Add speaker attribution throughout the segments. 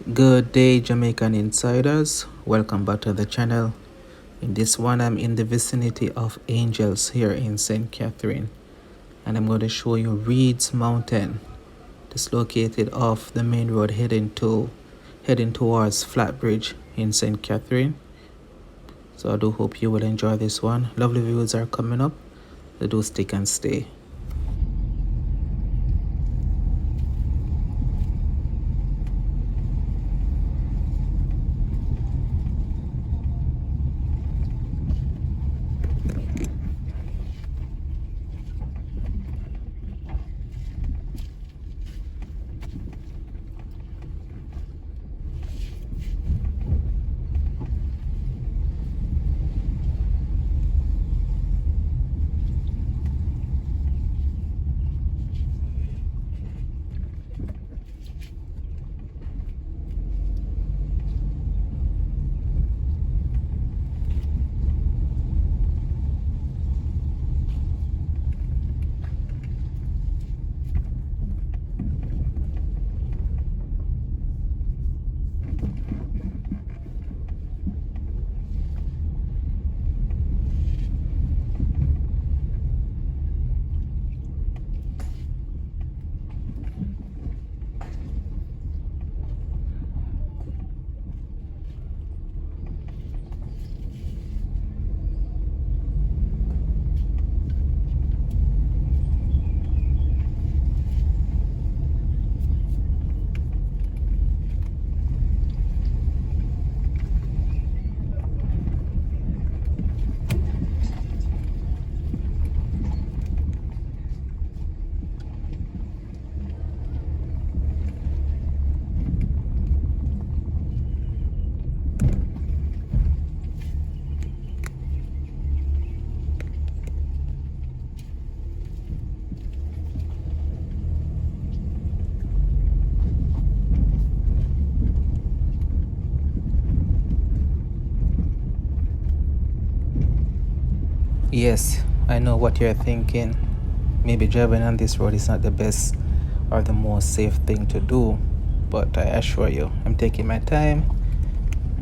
Speaker 1: Good day, Jamaican Insiders. Welcome back to the channel. In this one, I'm in the vicinity of Angels here in St. Catherine, and I'm going to show you Reeds Mountain. It's located off the main road heading towards Flatbridge in St. Catherine. So I do hope you will enjoy this one. Lovely views are coming up. So do stick and stay. Yes, I know what you're thinking. Maybe driving on this road is not the best or the most safe thing to do, but I assure you, I'm taking my time,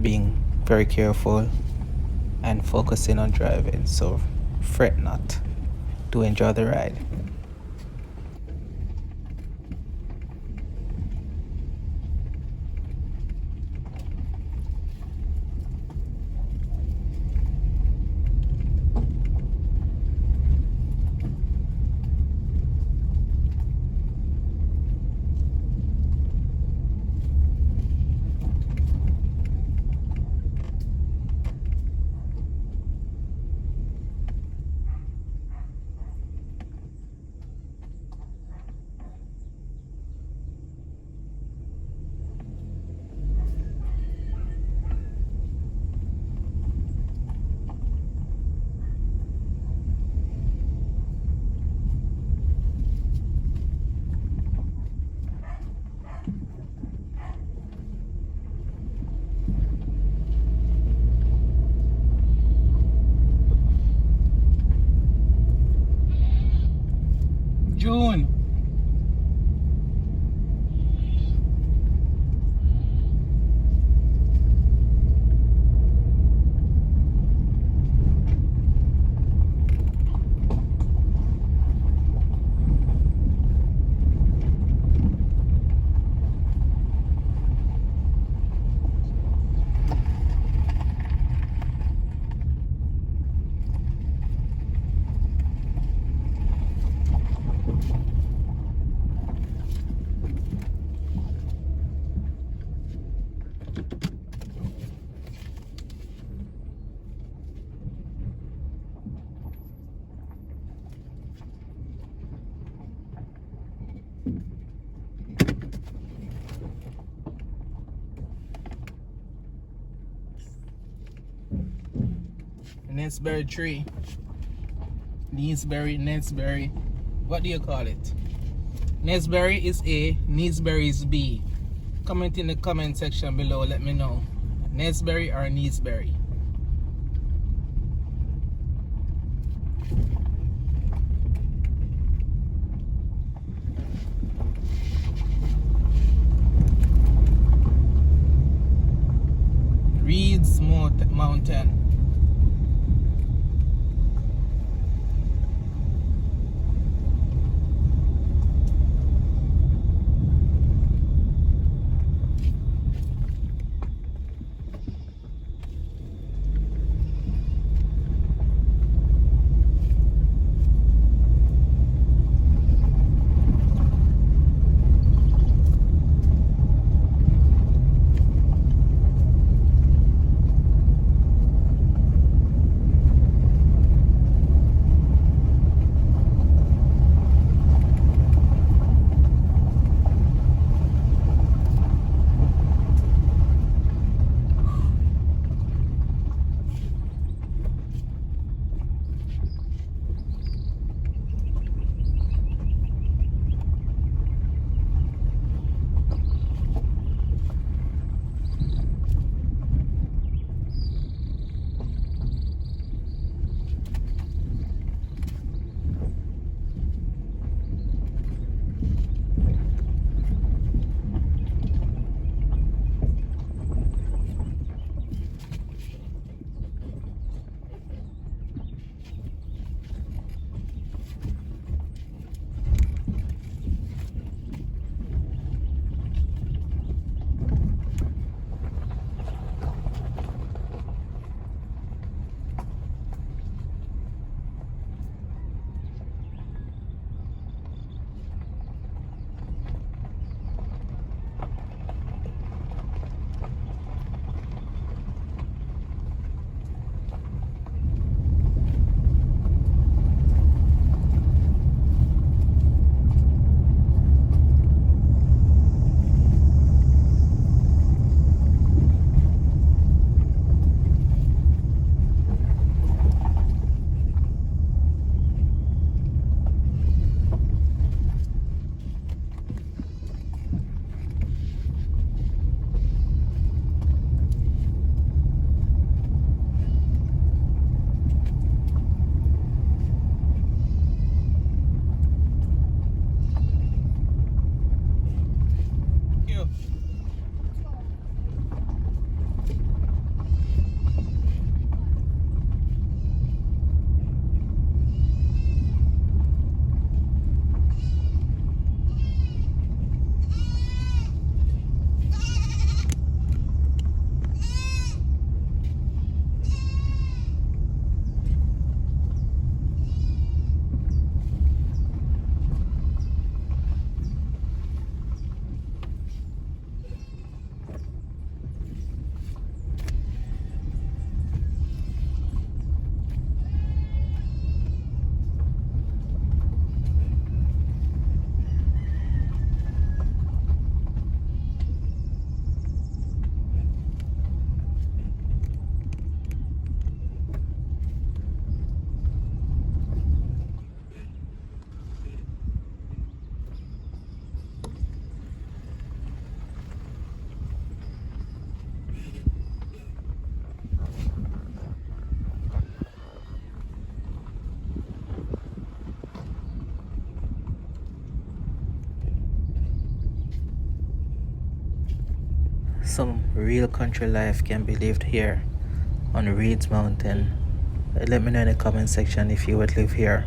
Speaker 1: being very careful, and focusing on driving. So fret not. Do enjoy the ride. June. Nestberry tree. Nestberry. What do you call it? Nestberry is A, Neesberry is B. Comment in the comment section below, let me know. Nestberry or Neesberry. Reeds Mountain. Some real country life can be lived here on Reeds Mountain. Let me know in the comment section if you would live here.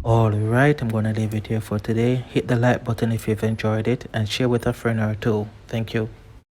Speaker 1: Alright, I'm gonna leave it here for today. Hit the like button if you've enjoyed it and share with a friend or two. Thank you.